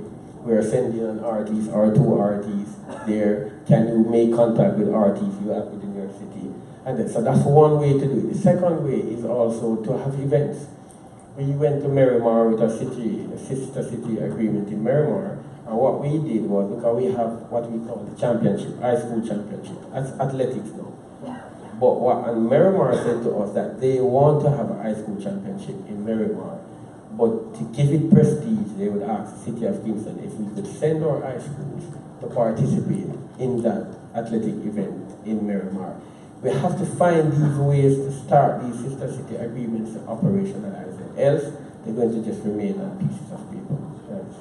We are sending an artist or two artists there. Can you make contact with artists you have within your city? And then, so that's one way to do it. The second way is also to have events. We went to Miramar with a sister city agreement in Miramar, and what we did was, because we have what we call the championship, high school championship, that's athletics now. But and Miramar said to us that they want to have a high school championship in Miramar, but to give it prestige, they would ask the city of Kingston if we could send our high schools to participate in that athletic event in Miramar. We have to find these ways to start these sister city agreements to operationalize it. Else, they're going to just remain on pieces of paper. Thanks.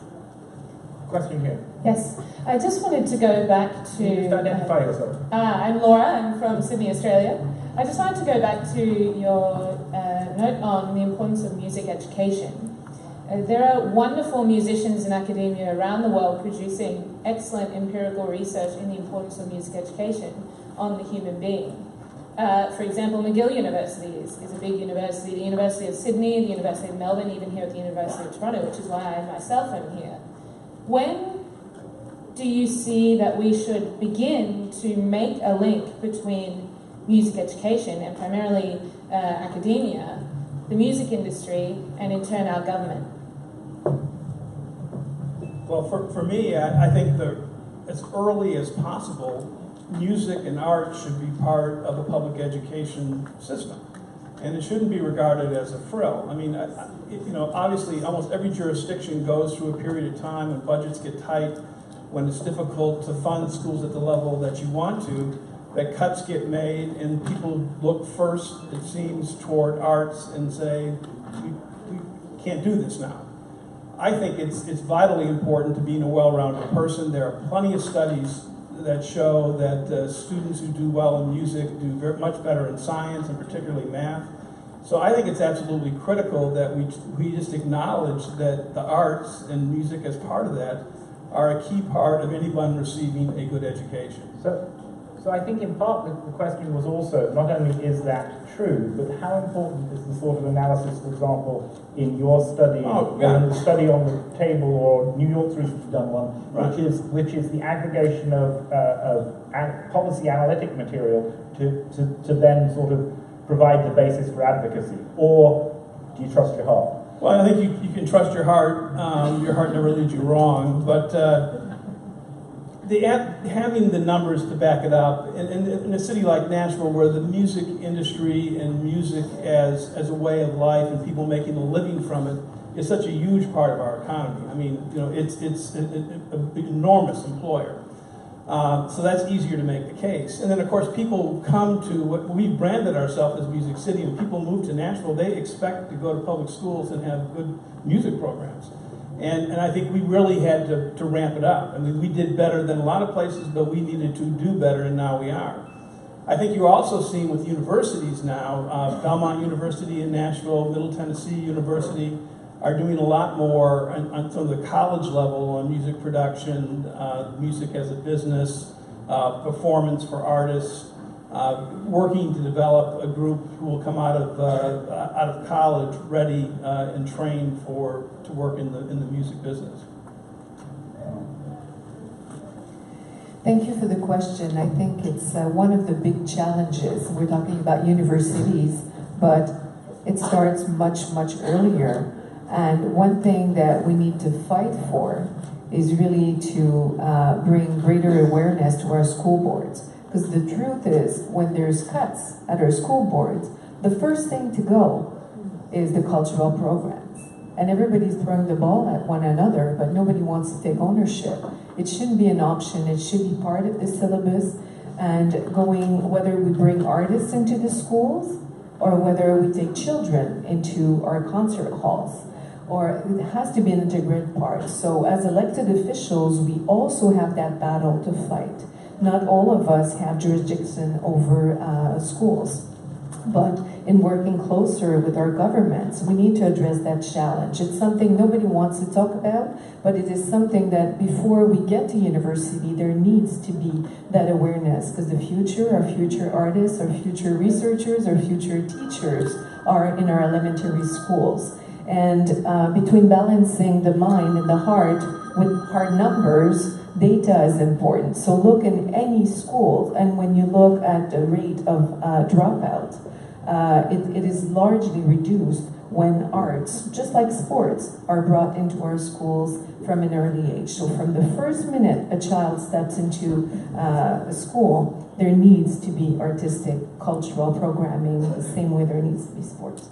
Question here.
Yes, I just wanted to go back to...
Just identify yourself.
I'm Laura, I'm from Sydney, Australia. I just wanted to go back to your note on the importance of music education. There are wonderful musicians in academia around the world producing excellent empirical research in the importance of music education on the human being. For example, McGill University is a big university, the University of Sydney, the University of Melbourne, even here at the University of Toronto, which is why I myself am here. When do you see that we should begin to make a link between music education and primarily academia, the music industry, and in turn our government?
Well, for me, I think that as early as possible, music and art should be part of a public education system. And it shouldn't be regarded as a frill. I mean, you know, obviously almost every jurisdiction goes through a period of time when budgets get tight, when it's difficult to fund schools at the level that you want to, that cuts get made and people look first, it seems, toward arts and say, we can't do this now. I think it's vitally important to being a well-rounded person. There are plenty of studies that show that students who do well in music do much better in science, and particularly math. So I think it's absolutely critical that we just acknowledge that the arts and music as part of that are a key part of anyone receiving a good education.
So I think in part the question was also, not only is that true, but how important is the sort of analysis, for example, in your study, in the study on the table, or New York's recently done one,
right,
which is the aggregation of policy analytic material to then sort of provide the basis for advocacy, or do you trust your heart?
Well, I think you can trust your heart. Your heart never leads you wrong, but having the numbers to back it up, in a city like Nashville, where the music industry and music as a way of life and people making a living from it is such a huge part of our economy. I mean, you know, it's an enormous employer. So that's easier to make the case. And then, of course, people come to what we branded ourselves as Music City, and people move to Nashville, they expect to go to public schools and have good music programs. And I think we really had to ramp it up. I mean, we did better than a lot of places, but we needed to do better, and now we are. I think you're also seeing with universities now, Belmont University in Nashville, Middle Tennessee University, are doing a lot more on some of the college level on music production, music as a business, performance for artists, working to develop a group who will come out of college ready and trained to work in the music business.
Thank you for the question. I think it's one of the big challenges. We're talking about universities, but it starts much, much earlier. And one thing that we need to fight for is really to bring greater awareness to our school boards. Because the truth is, when there's cuts at our school boards, the first thing to go is the cultural programs. And everybody's throwing the ball at one another, but nobody wants to take ownership. It shouldn't be an option, it should be part of the syllabus. And going, whether we bring artists into the schools, or whether we take children into our concert halls, or it has to be an integrated part. So as elected officials, we also have that battle to fight. Not all of us have jurisdiction over schools, but in working closer with our governments, we need to address that challenge. It's something nobody wants to talk about, but it is something that before we get to university, there needs to be that awareness, because the future, our future artists, our future researchers, our future teachers are in our elementary schools. And between balancing the mind and the heart, with hard numbers, data is important. So look in any school, and when you look at the rate of dropout, it is largely reduced when arts, just like sports, are brought into our schools from an early age. So from the first minute a child steps into a school, there needs to be artistic, cultural programming, the same way there needs to be sports.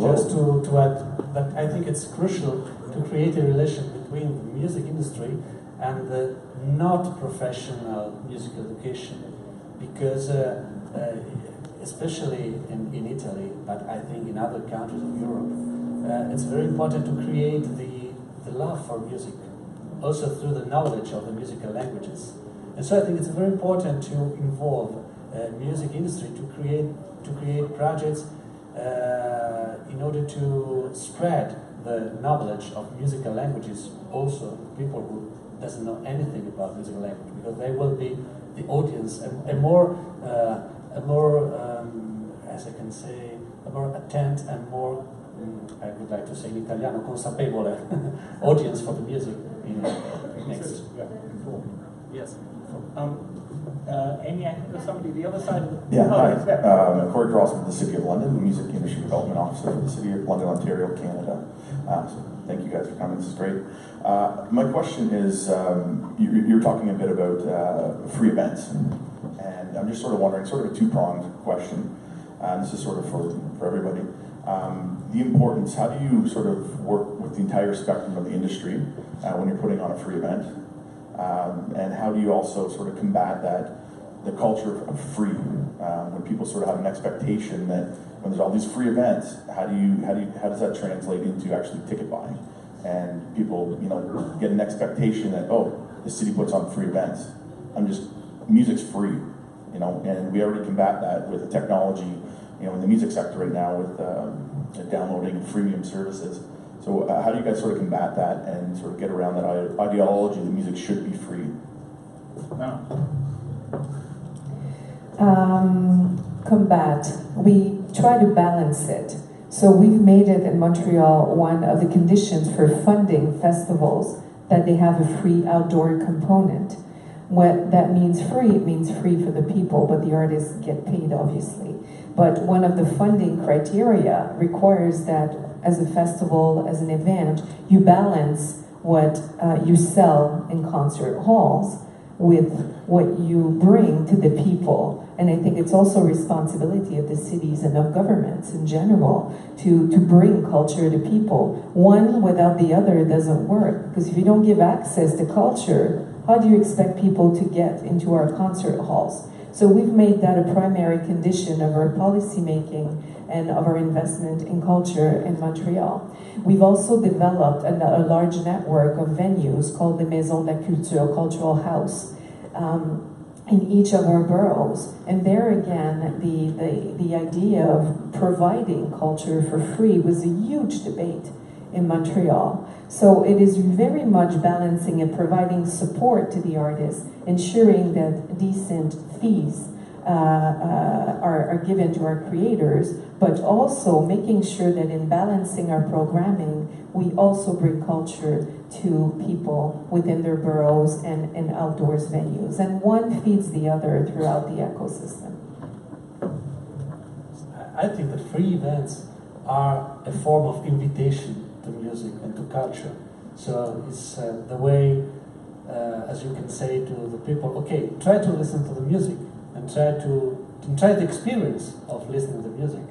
Just to add that I think it's crucial to create a relation between the music industry and the not professional music education, because especially in Italy, but I think in other countries of Europe, it's very important to create the love for music, also through the knowledge of the musical languages. And so I think it's very important to involve music industry to create projects in order to spread the knowledge of musical languages also people who doesn't know anything about musical language, because they will be the audience, a more as I can say, a more attent and more I would like to say in Italiano, consapevole audience for the music. Next.
Yes. Amy, I think there's somebody the other side of the...
Yeah, hi. Corey Cross with the City of London, the Music Industry Development Officer for the City of London, Ontario, Canada. So thank you guys for coming, this is great. My question is, you're talking a bit about free events, and I'm just sort of wondering, sort of a two-pronged question, and this is sort of for everybody. The importance, how do you sort of work with the entire spectrum of the industry when you're putting on a free event? And how do you also sort of combat the culture of free, when people sort of have an expectation that when there's all these free events, how does that translate into actually ticket buying? And people, get an expectation that, oh, the city puts on free events. Music's free, and we already combat that with the technology, in the music sector right now with downloading freemium services. So how do you guys sort of combat that and sort of get around that ideology that music should be free?
Combat. We try to balance it. So we've made it in Montreal one of the conditions for funding festivals that they have a free outdoor component. What that means free, it means free for the people, but the artists get paid, obviously. But one of the funding criteria requires that as a festival, as an event, you balance what you sell in concert halls with what you bring to the people. And I think it's also a responsibility of the cities and of governments in general to bring culture to people. One without the other doesn't work, because if you don't give access to culture, how do you expect people to get into our concert halls? So we've made that a primary condition of our policy making and of our investment in culture in Montreal. We've also developed a large network of venues called the Maison de la Culture, Cultural House, in each of our boroughs. And there again, the idea of providing culture for free was a huge debate in Montreal. So it is very much balancing and providing support to the artists, ensuring that decent fees are given to our creators, but also making sure that in balancing our programming, we also bring culture to people within their boroughs and in outdoors venues. And one feeds the other throughout the ecosystem.
I think that free events are a form of invitation to music and to culture. So it's the way, as you can say to the people, okay, try to listen to the music and try the experience of listening to music.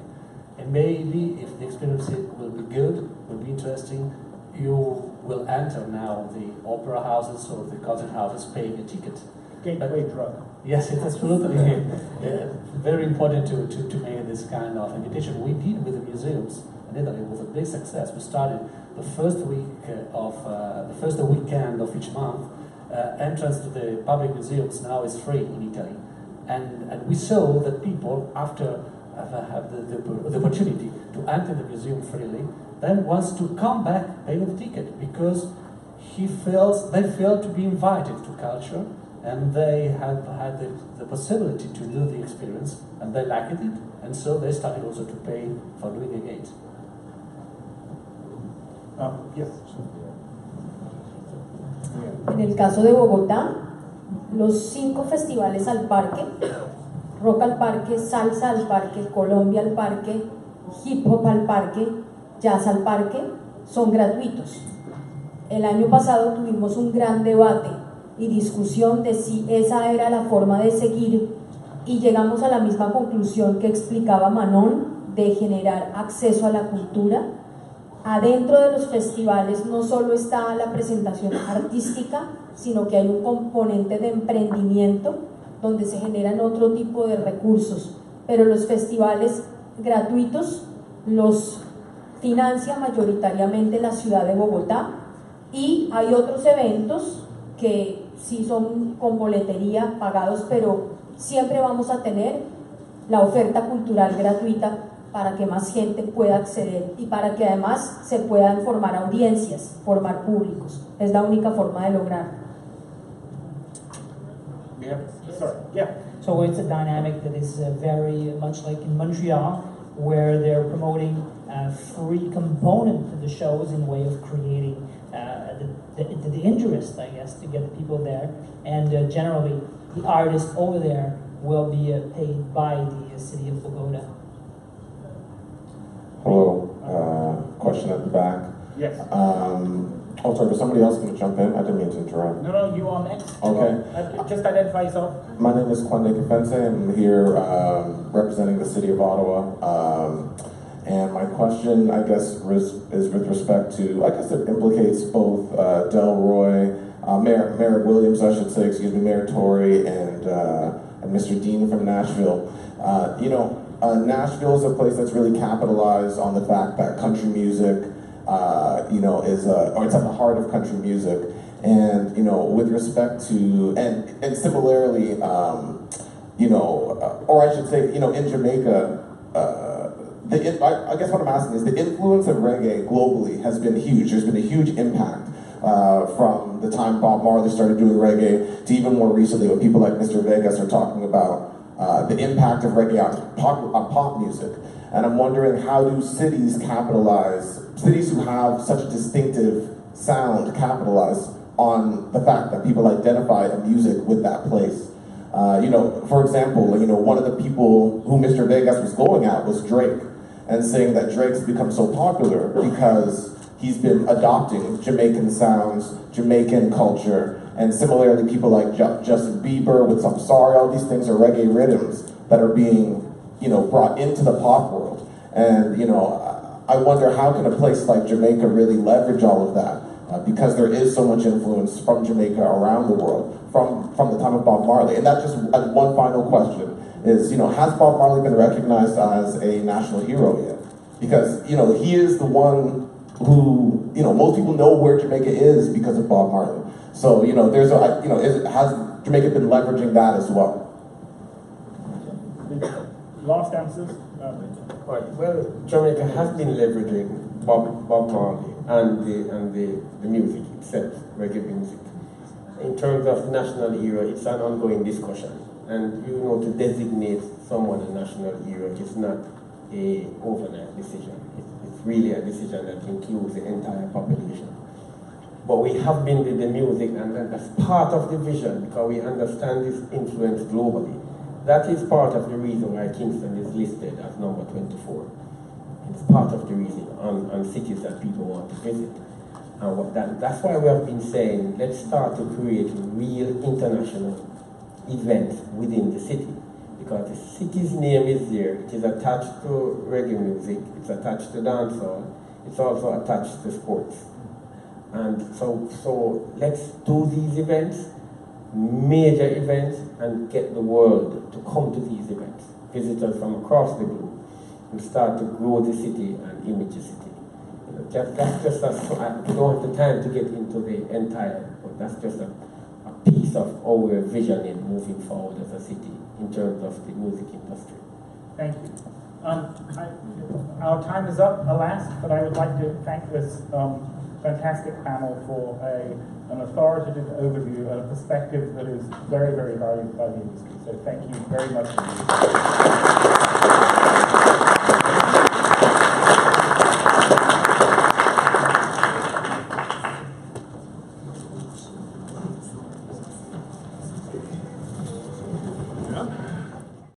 And maybe if the experience will be good, will be interesting, you will enter now the opera houses or the concert houses paying a ticket.
Gateway drug.
Yes, it's absolutely very important to make this kind of invitation. We did with the museums in Italy. It was a big success. We started the first weekend of each month. Entrance to the public museums now is free in Italy, and we saw that people, after have the opportunity to enter the museum freely, then wants to come back paying the ticket, because they feel to be invited to culture, and they have had the possibility to do the experience, and they liked it, And so they started also to pay for doing a gate.
Yes.
En el caso de Bogotá, los 5 festivales al parque, rock al parque, salsa al parque, Colombia al parque, hip hop al parque, jazz al parque, son gratuitos. El año pasado tuvimos un gran debate y discusión de si esa era la forma de seguir y llegamos a la misma conclusión que explicaba Manon de generar acceso a la cultura. Adentro de los festivales no solo está la presentación artística, sino que hay un componente de emprendimiento donde se generan otro tipo de recursos, pero los festivales gratuitos los financia mayoritariamente la ciudad de Bogotá y hay otros eventos que sí son con boletería pagados, pero siempre vamos a tener la oferta cultural gratuita para que más gente pueda acceder y para que además se puedan formar audiencias, formar públicos. Es la única forma de lograr.
So it's a dynamic that is very much like in Montreal, where they're promoting a free component to the shows in way of creating the interest, I guess, to get the people there. And generally, the artist over there will be paid by the city of Bogota.
Hello, question at the back.
Yes.
Oh, sorry, was somebody else going to jump in? I didn't mean to interrupt.
No, you are next.
Okay.
Just identify yourself.
My name is Kwande Kafense. I'm here representing the city of Ottawa. And my question, I guess, is with respect to, I guess it implicates both Delroy, Mayor Williams, I should say, excuse me, Mayor Tory, and Mr. Dean from Nashville. Nashville is a place that's really capitalized on the fact that country music, or it's at the heart of country music. And, with respect to, and similarly, or I should say, in Jamaica, I guess what I'm asking is the influence of reggae globally has been huge. There's been a huge impact from the time Bob Marley started doing reggae to even more recently when people like Mr. Vegas are talking about the impact of reggae on pop music. And I'm wondering, how do cities capitalize, cities who have such a distinctive sound capitalize on the fact that people identify music with that place? For example, one of the people who Mr. Vegas was going at was Drake, and saying that Drake's become so popular because he's been adopting Jamaican sounds, Jamaican culture, and similarly people like Justin Bieber with some Sorry, all these things are reggae rhythms that are being, brought into the pop world. And, I wonder, how can a place like Jamaica really leverage all of that? Because there is so much influence from Jamaica around the world, from the time of Bob Marley. And that just, one final question is, has Bob Marley been recognized as a national hero yet? Because, he is the one who, most people know where Jamaica is because of Bob Marley. So, has Jamaica been leveraging that as well?
Last answers?
Right. Well, Jamaica has been leveraging Bob Marley and the music itself, reggae music. In terms of national hero, it's an ongoing discussion. And to designate someone a national hero is not a overnight decision. It's really a decision that includes the entire population. But we have been with the music, and that's part of the vision, because we understand this influence globally. That is part of the reason why Kingston is listed as number 24. It's part of the reason on cities that people want to visit. And that's why we have been saying, let's start to create real international events within the city. Because the city's name is there, it is attached to reggae music, it's attached to dancehall, it's also attached to sports. And so let's do these events, major events, and get the world to come to these events. Visitors from across the globe, and start to grow the city and image the city. That's just we don't have the time to get into the entire, but that's just a piece of how we're visioning moving forward as a city in terms of the music industry.
Thank you. Our time is up, alas, but I would like to thank this fantastic panel for an authoritative overview and a perspective that is very, very valued by the industry. So thank you very much.